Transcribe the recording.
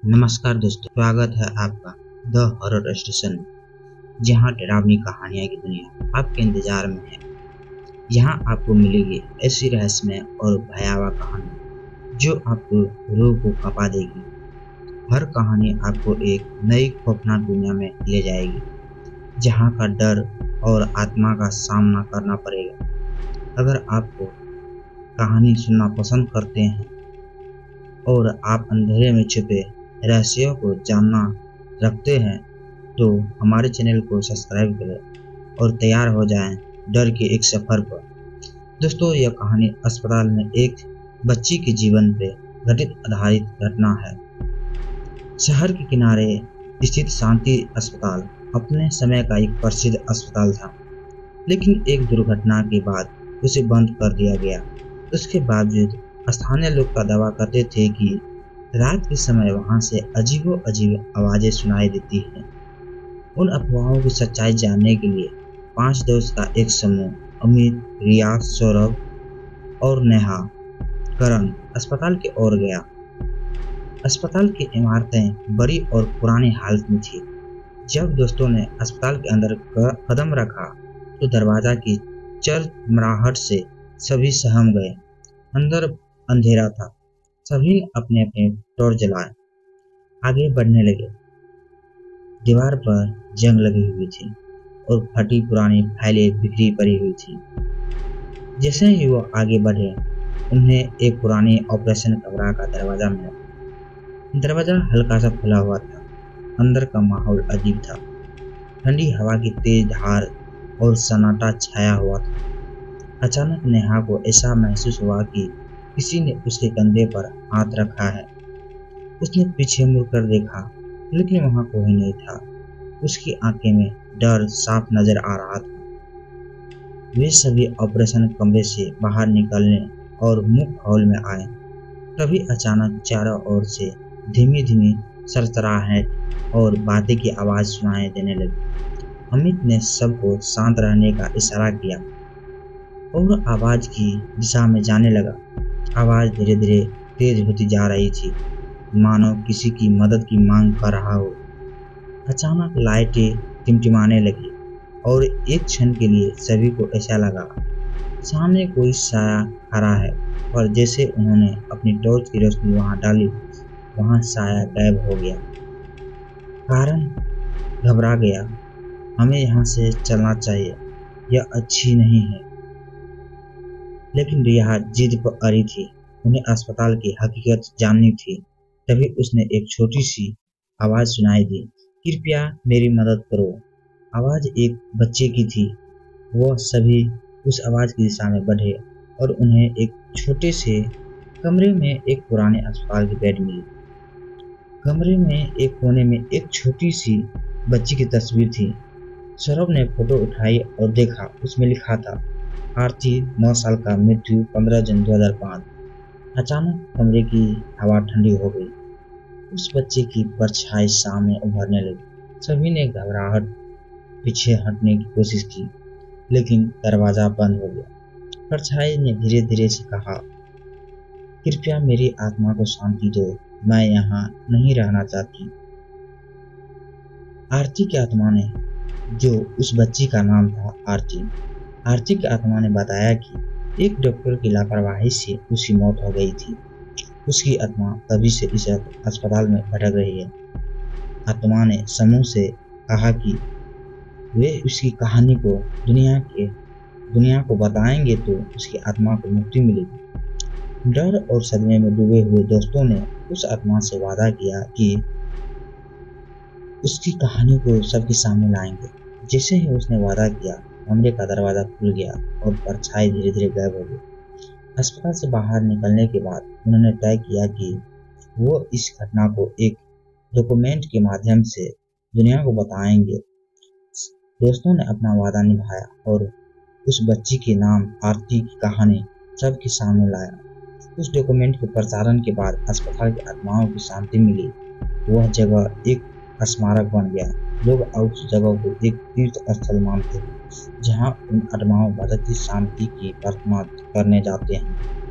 नमस्कार दोस्तों, स्वागत है आपका द हॉरर स्टेशन, जहां डरावनी कहानियां की दुनिया आपके इंतजार में है। यहां आपको मिलेगी ऐसी रहस्यमय और भयावह कहानी जो आपको रूह को कंपा देगी। हर कहानी आपको एक नई खौफनाक दुनिया में ले जाएगी, जहां का डर और आत्मा का सामना करना पड़ेगा। अगर आपको कहानी सुनना पसंद करते हैं और आप अंधेरे में छुपे रहस्यों को जानना रखते हैं, तो हमारे चैनल को सब्सक्राइब करें और तैयार हो जाएं डर के एक सफर पर। दोस्तों, यह कहानी अस्पताल में एक बच्ची के जीवन पर घटित आधारित घटना है। शहर के किनारे स्थित शांति अस्पताल अपने समय का एक प्रसिद्ध अस्पताल था, लेकिन एक दुर्घटना के बाद उसे बंद कर दिया गया। उसके बावजूद स्थानीय लोग का दावा करते थे कि रात के समय वहां से अजीबो-अजीब आवाजें सुनाई देती हैं। उन अफवाहों की सच्चाई जानने के लिए 5 दोस्त का एक समूह अमित, रिया, सौरभ और नेहा करण अस्पताल की ओर गया। अस्पताल की इमारतें बड़ी और पुरानी हालत में थी। जब दोस्तों ने अस्पताल के अंदर कदम रखा तो दरवाजा की चरमराहट से सभी सहम गए। अंदर अंधेरा था। सभी अपने अपने टॉर्च जलाए आगे बढ़ने लगे। दीवार पर जंग लगी हुई थी और फटी पुरानी फाइलें बिखरी पड़ी हुई थी। जैसे ही वो आगे बढ़े, उन्हें एक पुरानी ऑपरेशन कमरा का दरवाजा मिला। दरवाजा हल्का सा खुला हुआ था। अंदर का माहौल अजीब था। ठंडी हवा की तेज धार और सन्नाटा छाया हुआ था। अचानक नेहा को ऐसा महसूस हुआ कि किसी ने उसके कंधे पर हाथ रखा है। उसने पीछे मुड़कर देखा, लेकिन वहां कोई नहीं था। उसकी आंखें में डर साफ नजर आ रहा था। वे सभी ऑपरेशन कमरे से बाहर निकलने और मुख्य हॉल में आए। तभी अचानक चारों ओर से धीमी धीमी सरसराहट और बातें की आवाज सुनाई देने लगी। अमित ने सबको शांत रहने का इशारा किया और आवाज की दिशा में जाने लगा। आवाज धीरे धीरे तेज होती जा रही थी, मानो किसी की मदद की मांग कर रहा हो। अचानक लाइटें टिमटिमाने लगी और एक क्षण के लिए सभी को ऐसा लगा सामने कोई साया खड़ा है, और जैसे उन्होंने अपनी टॉर्च की रोशनी वहां डाली, वहां साया गायब हो गया। कारण घबरा गया। हमें यहाँ से चलना चाहिए, यह अच्छी नहीं है। लेकिन रिया जिद पर अड़ी थी। उन्हें अस्पताल की हकीकत जाननी थी। तभी उसने एक छोटी सी आवाज सुनाई दी, कृपया मेरी मदद करो। आवाज एक बच्चे की थी। वह सभी उस आवाज की दिशा में बढ़े और उन्हें एक छोटे से कमरे में एक पुराने अस्पताल की बेड मिली। कमरे में एक कोने में एक छोटी सी बच्ची की तस्वीर थी। सौरभ ने फोटो उठाई और देखा, उसमें लिखा था आरती, 9 साल का, मृत्यु 15 जून 2005। अचानक कमरे की हवा ठंडी हो गई। उस बच्चे की परछाई सामने उभरने लगी। सभी ने घबराहट पीछे हटने की कोशिश की, लेकिन दरवाजा बंद हो गया। परछाई ने धीरे धीरे से कहा, कृपया मेरी आत्मा को शांति दो, मैं यहाँ नहीं रहना चाहती। आरती की आत्मा ने, जो उस बच्ची का नाम था आरती की आत्मा ने बताया कि एक डॉक्टर की लापरवाही से उसकी मौत हो गई थी। उसकी आत्मा तभी से इस अस्पताल में भटक रही है। आत्मा ने समूह से कहा कि वे उसकी कहानी को दुनिया को बताएंगे तो उसकी आत्मा को मुक्ति मिलेगी। डर और सदमे में डूबे हुए दोस्तों ने उस आत्मा से वादा किया कि उसकी कहानी को सबके सामने लाएंगे। जैसे ही उसने वादा किया, कमरे का दरवाजा खुल गया और परछाई धीरे धीरे गायब हो गई। अस्पताल से बाहर निकलने के बाद उन्होंने तय किया कि वो इस घटना को एक डॉक्यूमेंट के माध्यम से दुनिया को बताएंगे। दोस्तों ने अपना वादा निभाया और उस बच्ची के नाम आरती की कहानी सबके सामने लाया। उस डॉक्यूमेंट के प्रसारण के बाद अस्पताल की आत्माओं की शांति मिली। वह जगह एक स्मारक बन गया। लोग उस जगह को एक तीर्थ स्थल मानते हैं, जहां उन आत्माओं भगत की शांति की प्रार्थना करने जाते हैं।